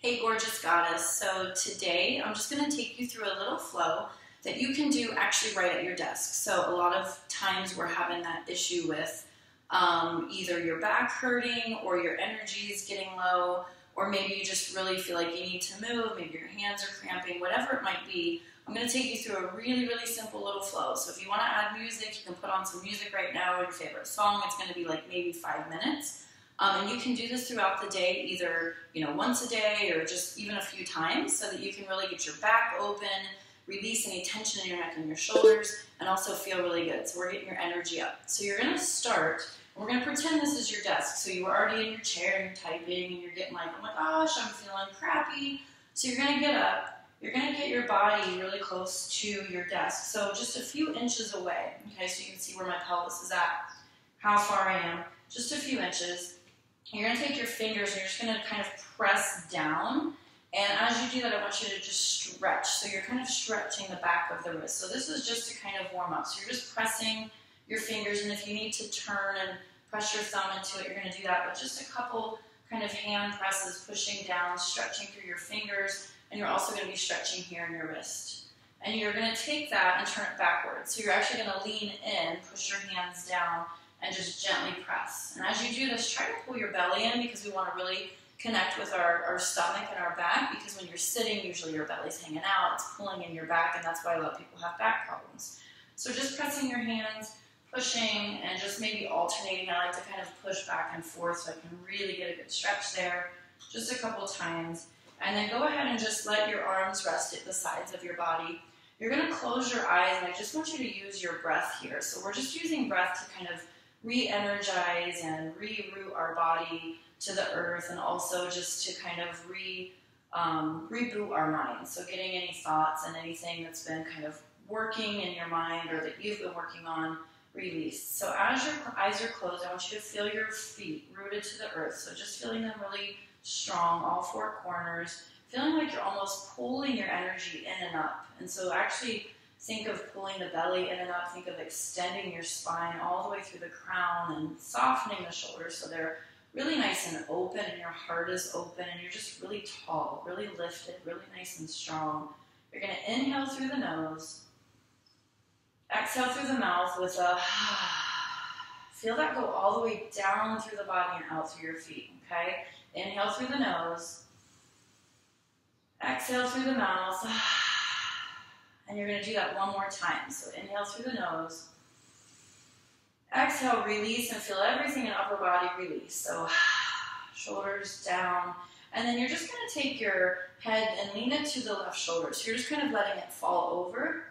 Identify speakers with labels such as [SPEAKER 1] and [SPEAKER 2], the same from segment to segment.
[SPEAKER 1] Hey gorgeous goddess, so today I'm just going to take you through a little flow that you can do actually right at your desk. So a lot of times we're having that issue with either your back hurting or your energy is getting low, or maybe you just really feel like you need to move, maybe your hands are cramping, whatever it might be. I'm going to take you through a really simple little flow. So if you want to add music, you can put on some music right now or your favorite song. It's going to be like maybe 5 minutes. And you can do this throughout the day, either once a day or just even a few times, so that you can really get your back open, release any tension in your neck and your shoulders, and also feel really good. So we're getting your energy up. So you're going to start, and we're going to pretend this is your desk. So you were already in your chair and you're typing, and you're getting like, oh my gosh, I'm feeling crappy. So you're going to get up. You're going to get your body really close to your desk. So just a few inches away. Okay, so you can see where my pelvis is at, how far I am. Just a few inches. You're going to take your fingers and you're just going to kind of press down. And as you do that, I want you to just stretch. So you're kind of stretching the back of the wrist. So this is just to kind of warm up. So you're just pressing your fingers. And if you need to turn and press your thumb into it, you're going to do that. But just a couple kind of hand presses, pushing down, stretching through your fingers. And you're also going to be stretching here in your wrist. And you're going to take that and turn it backwards. So you're actually going to lean in, push your hands down, and just gently press. And as you do this, try to pull your belly in, because we want to really connect with our stomach and our back, because when you're sitting, usually your belly's hanging out, it's pulling in your back, and that's why a lot of people have back problems. So just pressing your hands, pushing, and just maybe alternating. I like to kind of push back and forth so I can really get a good stretch there, just a couple times. And then go ahead and just let your arms rest at the sides of your body. You're going to close your eyes, and I just want you to use your breath here. So we're just using breath to kind of re-energize and re-root our body to the earth, and also just to kind of reboot our mind. So getting any thoughts and anything that's been kind of working in your mind or that you've been working on, released. So as your eyes are closed, I want you to feel your feet rooted to the earth. So just feeling them really strong, all four corners, feeling like you're almost pulling your energy in and up. And so actually think of pulling the belly in and up. Think of extending your spine all the way through the crown and softening the shoulders so they're really nice and open, and your heart is open, and you're just really tall, really lifted, really nice and strong. You're going to inhale through the nose, exhale through the mouth with a feel that go all the way down through the body and out through your feet, okay? Inhale through the nose, exhale through the mouth. And you're going to do that one more time. So inhale through the nose. Exhale, release, and feel everything in upper body release. So shoulders down. And then you're just going to take your head and lean it to the left shoulder. So you're just kind of letting it fall over.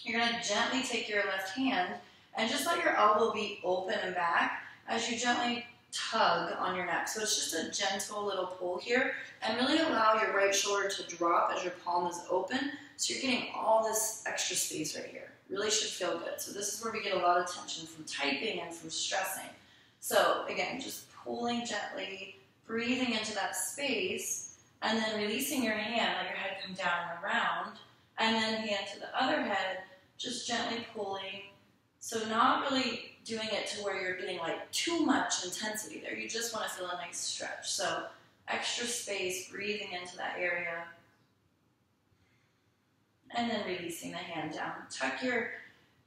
[SPEAKER 1] You're going to gently take your left hand and just let your elbow be open and back as you gently tug on your neck. So it's just a gentle little pull here, and really allow your right shoulder to drop as your palm is open. So you're getting all this extra space right here. Really should feel good. So this is where we get a lot of tension from typing and from stressing. So again, just pulling gently, breathing into that space, and then releasing your hand, let your head come down and around, and then hand to the other head, just gently pulling. So not really doing it to where you're getting like too much intensity there. You just want to feel a nice stretch. So extra space, breathing into that area. And then releasing the hand down. Tuck your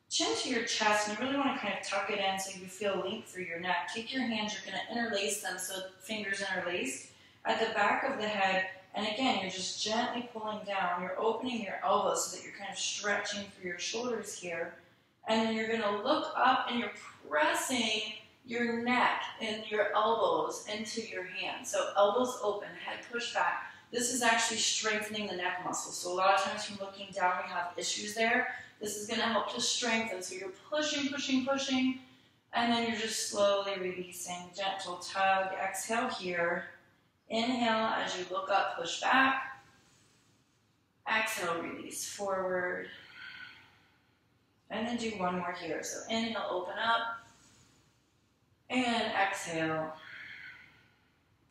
[SPEAKER 1] chin to your chest, and you really want to kind of tuck it in so you feel length through your neck. Take your hands, you're going to interlace them so fingers interlaced at the back of the head. And again, you're just gently pulling down. You're opening your elbows so that you're kind of stretching through your shoulders here. And then you're going to look up, and you're pressing your neck and your elbows into your hands. So elbows open, head pushed back. This is actually strengthening the neck muscle. So a lot of times from looking down, we have issues there. This is going to help to strengthen. So you're pushing, pushing, pushing, and then you're just slowly releasing. Gentle tug. Exhale here. Inhale as you look up, push back. Exhale, release forward. And then do one more here. So inhale, open up. And exhale.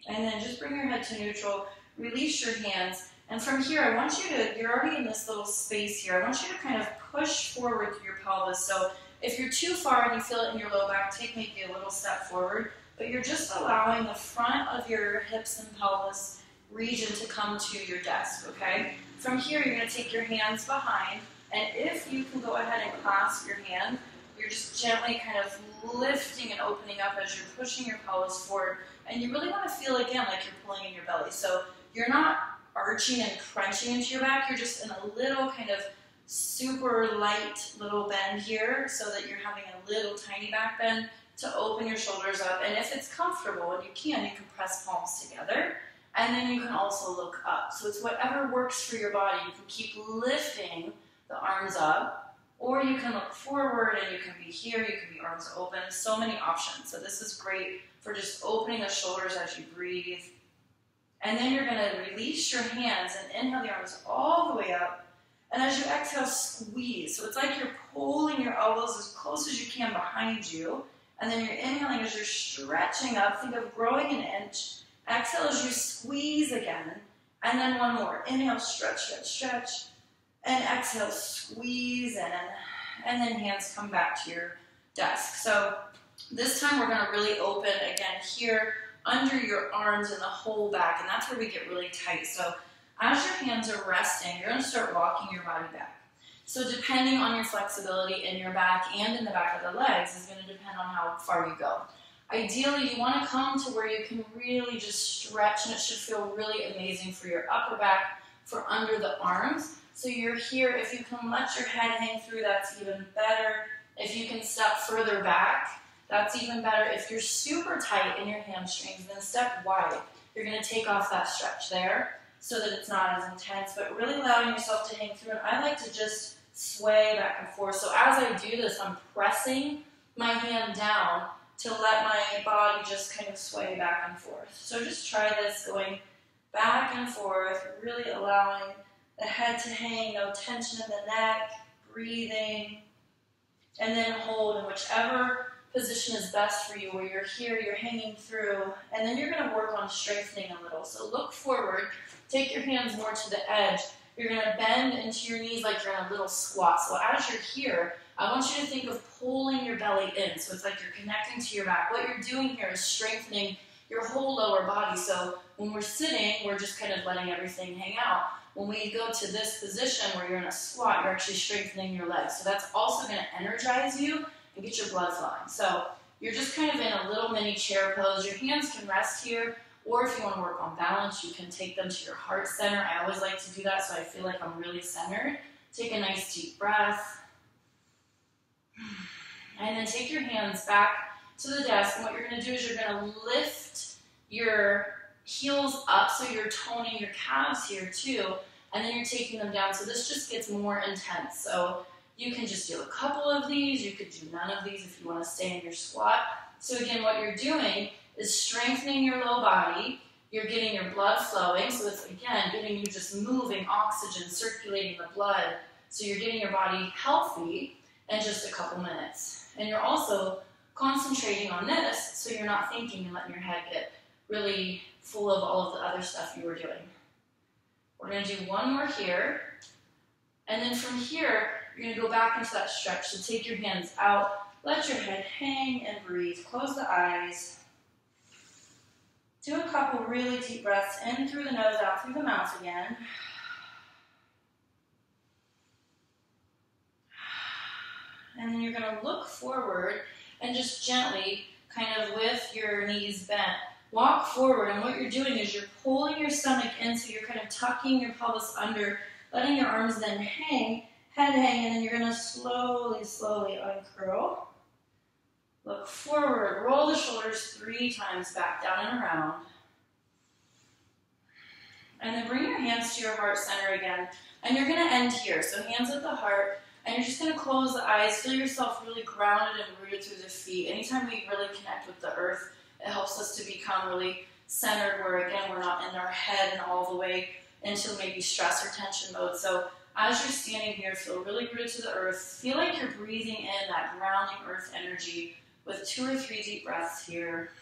[SPEAKER 1] And then just bring your head to neutral. Release your hands. And from here, I want you to, you're already in this little space here. I want you to kind of push forward through your pelvis. So if you're too far and you feel it in your low back, take maybe a little step forward. But you're just allowing the front of your hips and pelvis region to come to your desk, okay? From here, you're gonna take your hands behind, and if you can go ahead and clasp your hand, you're just gently kind of lifting and opening up as you're pushing your pelvis forward, and you really wanna feel again like you're pulling in your belly. So you're not arching and crunching into your back, you're just in a little kind of super light little bend here so that you're having a little tiny back bend to open your shoulders up. And if it's comfortable, and you can press palms together, and then you can also look up. So it's whatever works for your body. You can keep lifting the arms up, or you can look forward and you can be here, you can be arms open, so many options. So this is great for just opening the shoulders as you breathe. And then you're gonna release your hands and inhale the arms all the way up. And as you exhale, squeeze. So it's like you're pulling your elbows as close as you can behind you. And then you're inhaling as you're stretching up. Think of growing an inch. Exhale as you squeeze again. And then one more. Inhale, stretch, stretch, stretch. And exhale, squeeze in. And then hands come back to your desk. So this time we're going to really open again here under your arms and the whole back. And that's where we get really tight. So as your hands are resting, you're going to start walking your body back. So depending on your flexibility in your back and in the back of the legs is going to depend on how far you go. Ideally, you want to come to where you can really just stretch, and it should feel really amazing for your upper back, for under the arms. So you're here. If you can let your head hang through, that's even better. If you can step further back, that's even better. If you're super tight in your hamstrings, then step wide. You're going to take off that stretch there so that it's not as intense, but really allowing yourself to hang through. And I like to just sway back and forth. So as I do this, I'm pressing my hand down to let my body just kind of sway back and forth. So just try this, going back and forth, really allowing the head to hang, no tension in the neck, breathing, and then hold in whichever position is best for you, where you're here, you're hanging through, and then you're going to work on strengthening a little. So look forward, take your hands more to the edge. You're going to bend into your knees like you're in a little squat. So as you're here, I want you to think of pulling your belly in. So it's like you're connecting to your back. What you're doing here is strengthening your whole lower body. So when we're sitting, we're just kind of letting everything hang out. When we go to this position where you're in a squat, you're actually strengthening your legs. So that's also going to energize you and get your blood flowing. So you're just kind of in a little mini chair pose. Your hands can rest here, or if you want to work on balance, you can take them to your heart center. I always like to do that so I feel like I'm really centered. Take a nice deep breath. And then take your hands back to the desk. And what you're going to do is you're going to lift your heels up so you're toning your calves here too. And then you're taking them down. So this just gets more intense. So you can just do a couple of these. You could do none of these if you want to stay in your squat. So again, what you're doing is strengthening your low body. You're getting your blood flowing. So it's, again, getting you just moving, oxygen, circulating the blood. So you're getting your body healthy in just a couple minutes. And you're also concentrating on this so you're not thinking and letting your head get really full of all of the other stuff you were doing. We're going to do one more here. And then from here, you're going to go back into that stretch. So take your hands out, let your head hang and breathe. Close the eyes. Do a couple really deep breaths in through the nose, out through the mouth again. And then you're going to look forward and just gently, kind of with your knees bent, walk forward. And what you're doing is you're pulling your stomach in, so you're kind of tucking your pelvis under, letting your arms then hang, head hang, and then you're going to slowly, slowly uncurl. Look forward, roll the shoulders 3 times back, down and around. And then bring your hands to your heart center again. And you're going to end here. So hands at the heart. And you're just going to close the eyes. Feel yourself really grounded and rooted through the feet. Anytime we really connect with the earth, it helps us to become really centered, where, again, we're not in our head and all the way into maybe stress or tension mode. So as you're standing here, feel really rooted to the earth. Feel like you're breathing in that grounding earth energy with 2 or 3 deep breaths here.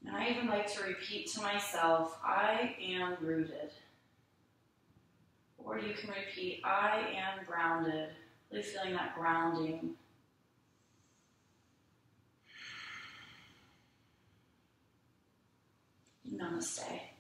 [SPEAKER 1] And I even like to repeat to myself, I am rooted. Or you can repeat, I am grounded. Really feeling that grounding. Namaste.